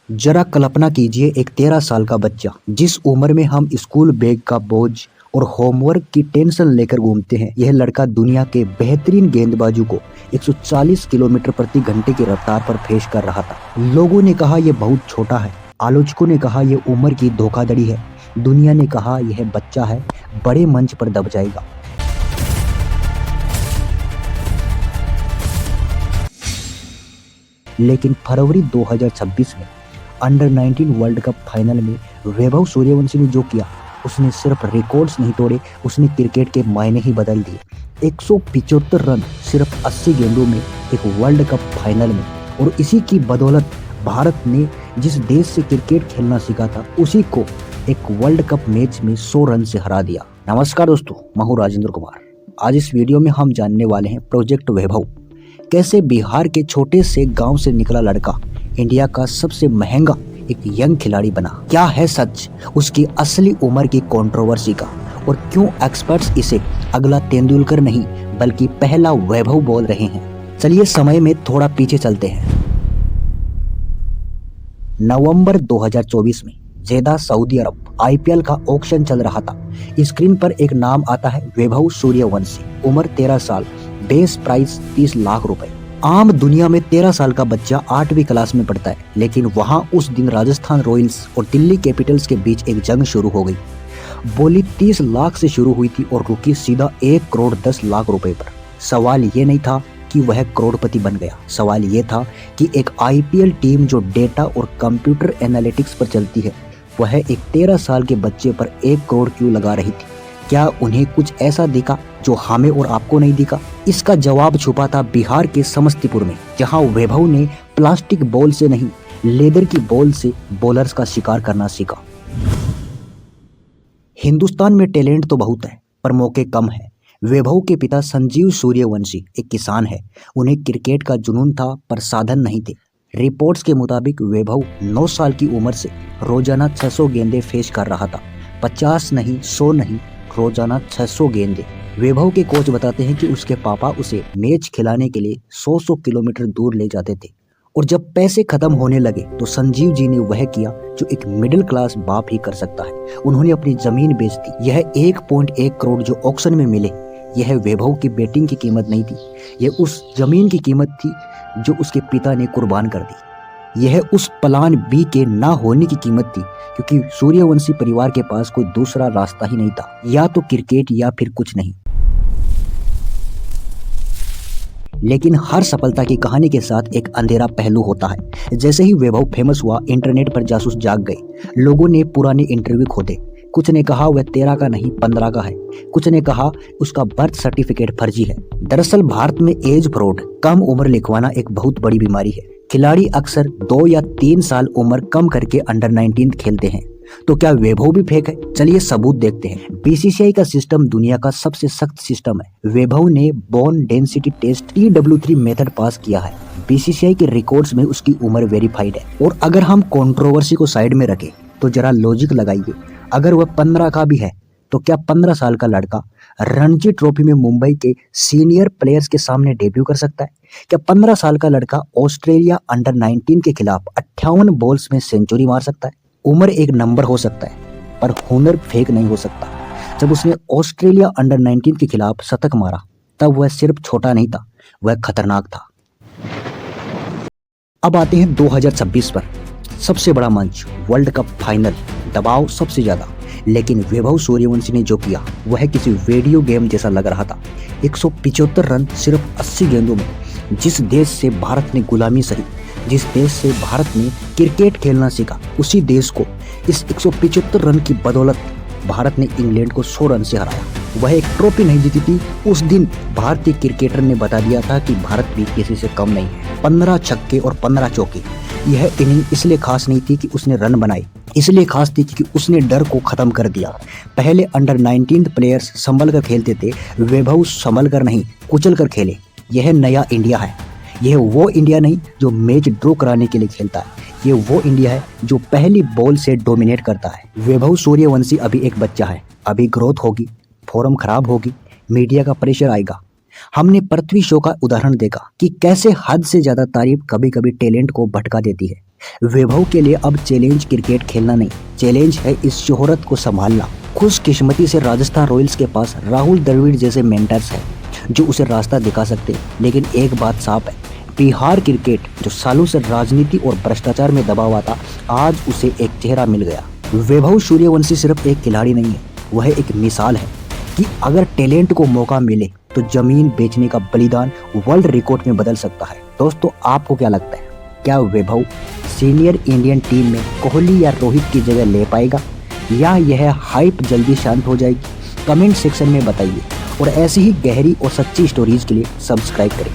जरा कल्पना कीजिए एक 13 साल का बच्चा जिस उम्र में हम स्कूल बैग का बोझ और होमवर्क की टेंशन लेकर घूमते हैं। यह लड़का दुनिया के बेहतरीन गेंदबाजों को 140 किलोमीटर प्रति घंटे की रफ्तार पर फेस कर रहा था। लोगों ने कहा यह बहुत छोटा है, आलोचकों ने कहा यह उम्र की धोखाधड़ी है, दुनिया ने कहा यह बच्चा है, बड़े मंच पर दब जाएगा। लेकिन फरवरी 2026 में अंडर 19 वर्ल्ड कप फाइनल में वैभव सूर्यवंशी ने जो किया, उसने सिर्फ रिकॉर्ड्स नहीं तोड़े, उसने क्रिकेट के मायने ही बदल दिए। 175 रन सिर्फ 80 गेंदों में एक वर्ल्ड कप फाइनल में, और इसी की बदौलत भारत ने जिस देश से क्रिकेट खेलना सीखा था उसी को एक वर्ल्ड कप मैच में 100 रन से हरा दिया। नमस्कार दोस्तों, मैं हूं राजेंद्र कुमार। आज इस वीडियो में हम जानने वाले हैं प्रोजेक्ट वैभव, कैसे बिहार के छोटे से गांव से निकला लड़का इंडिया का सबसे महंगा एक यंग खिलाड़ी बना। क्या है सच उसकी असली उम्र की कंट्रोवर्सी का, और क्यों एक्सपर्ट्स इसे अगला तेंदुलकर नहीं बल्कि पहला वैभव बोल रहे हैं। चलिए समय में थोड़ा पीछे चलते हैं। नवंबर 2024 में जेदा सऊदी अरब आईपीएल का ऑक्शन चल रहा था। स्क्रीन पर एक नाम आता है, वैभव सूर्यवंशी, उम्र 13 साल, बेस प्राइस 30 लाख रुपए। आम दुनिया में 13 साल का बच्चा 8वीं क्लास में पढ़ता है, लेकिन वहां उस दिन राजस्थान रॉयल्स और दिल्ली कैपिटल्स के बीच एक जंग शुरू हो गई। बोली 30 लाख से शुरू हुई थी और रुकी सीधा 1 करोड़ 10 लाख रुपए पर। सवाल ये नहीं था कि वह करोड़पति बन गया, सवाल ये था कि एक आईपीएल टीम जो डेटा और कंप्यूटर एनालिटिक्स पर चलती है, वह एक 13 साल के बच्चे पर 1 करोड़ क्यों लगा रही थी। क्या उन्हें कुछ ऐसा दिखा जो हमें और आपको नहीं दिखा? इसका जवाब छुपा था बिहार के समस्तीपुर में, जहां वैभव ने प्लास्टिक बॉल से नहीं, लेदर की बॉल से बॉलर्स का शिकार करना सीखा। हिंदुस्तान में टैलेंट तो बहुत है पर मौके कम है। वैभव के पिता संजीव सूर्यवंशी एक किसान है। उन्हें क्रिकेट का जुनून था पर साधन नहीं थे। रिपोर्ट्स के मुताबिक वैभव 9 साल की उम्र से रोजाना 600 गेंदे फेस कर रहा था। 50 नहीं, 100 नहीं, रोजाना 600 गेंदे। वैभव के कोच बताते हैं कि उसके पापा उसे मैच खिलाने के लिए 100 किलोमीटर दूर ले जाते थे, और जब पैसे खत्म होने लगे तो संजीव जी ने वह किया जो एक मिडिल क्लास बाप ही कर सकता है। उन्होंने अपनी जमीन बेच दी। यह 1.1 करोड़ जो ऑक्शन में मिले, यह वैभव की बैटिंग की कीमत नहीं थी, यह उस जमीन की कीमत थी जो उसके पिता ने कुर्बान कर दी। यह उस प्लान बी के ना होने की कीमत थी, क्योंकि सूर्यवंशी परिवार के पास कोई दूसरा रास्ता ही नहीं था, या तो क्रिकेट या फिर कुछ नहीं। लेकिन हर सफलता की कहानी के साथ एक अंधेरा पहलू होता है। जैसे ही वैभव फेमस हुआ, इंटरनेट पर जासूस जाग गए। लोगों ने पुराने इंटरव्यू खोदे। कुछ ने कहा वह 13 का नहीं 15 का है, कुछ ने कहा उसका बर्थ सर्टिफिकेट फर्जी है। दरअसल भारत में एज फ्रॉड, कम उम्र लिखवाना एक बहुत बड़ी बीमारी है। खिलाड़ी अक्सर 2 या 3 साल उम्र कम करके अंडर 19 खेलते हैं। तो क्या वैभव भी फेक है? चलिए सबूत देखते हैं। बीसीसीआई का सिस्टम दुनिया का सबसे सख्त सिस्टम है। वैभव ने bone density test TW3 method pass किया है। बीसीसीआई के रिकॉर्ड्स में उसकी उम्र वेरीफाइड है। और अगर हम कंट्रोवर्सी को साइड में रखें तो जरा लॉजिक लगाइए, अगर वह 15 का भी है तो क्या 15 साल का लड़का रणजी ट्रॉफी में मुंबई के सीनियर प्लेयर्स के सामने डेब्यू कर सकता है? क्या 15 साल का लड़का ऑस्ट्रेलिया अंडर 19 के खिलाफ 58 बॉल्स में सेंचुरी मार सकता है? उम्र एक नंबर हो सकता है पर हुनर फेक नहीं हो सकता। जब उसने ऑस्ट्रेलिया अंडर 19 के खिलाफ शतक मारा, तब वह सिर्फ छोटा नहीं था, वह खतरनाक था। अब आते हैं 2026 पर। सबसे बड़ा मंच, वर्ल्ड कप फाइनल, दबाव सबसे ज्यादा। लेकिन वैभव सूर्यवंशी ने जो किया वह किसी वीडियो गेम जैसा लग रहा था। 175 रन सिर्फ 80 गेंदों में। जिस देश से भारत ने गुलामी सही, जिस देश से भारत ने क्रिकेट खेलना सीखा, उसी देश को इस 175 रन की बदौलत भारत ने इंग्लैंड को 100 रन से हराया। वह एक ट्रॉफी नहीं जीती थी। उस दिन भारतीय क्रिकेटर ने बता दिया था कि भारत भी किसी से कम नहीं है। 15 छक्के और 15 चौके। यह इनिंग इसलिए खास नहीं थी कि उसने रन बनाए, इसलिए खास थी कि उसने डर को खत्म कर दिया। पहले अंडर 19 प्लेयर्स संभल कर खेलते थे, वैभव संभल कर नहीं, कुचल कर खेले। यह नया इंडिया है। यह वो इंडिया नहीं जो मैच ड्रॉ कराने के लिए खेलता है, ये वो इंडिया है जो पहली बॉल से डोमिनेट करता है। वैभव सूर्यवंशी अभी एक बच्चा है, अभी ग्रोथ होगी, फॉर्म खराब होगी, मीडिया का प्रेशर आएगा। हमने पृथ्वी शो का उदाहरण देखा कि कैसे हद से ज्यादा तारीफ कभी कभी टैलेंट को भटका देती है। वैभव के लिए अब चैलेंज क्रिकेट खेलना नहीं, चैलेंज है इस शोहरत को संभालना। खुशकिस्मती से राजस्थान रॉयल्स के पास राहुल द्रविड़ जैसे मेंटर्स हैं जो उसे रास्ता दिखा सकते हैं। लेकिन एक बात साफ है, बिहार क्रिकेट जो सालों से राजनीति और भ्रष्टाचार में दबा हुआ था, आज उसे एक चेहरा मिल गया। वैभव सूर्यवंशी सिर्फ एक खिलाड़ी नहीं है, वह एक मिसाल है कि अगर टैलेंट को मौका मिले तो जमीन बेचने का बलिदान वर्ल्ड रिकॉर्ड में बदल सकता है। दोस्तों, आपको क्या लगता है, क्या वैभव सीनियर इंडियन टीम में कोहली या रोहित की जगह ले पाएगा, या यह हाइप जल्दी शांत हो जाएगी? कमेंट सेक्शन में बताइए और ऐसी ही गहरी और सच्ची स्टोरीज के लिए सब्सक्राइब करें।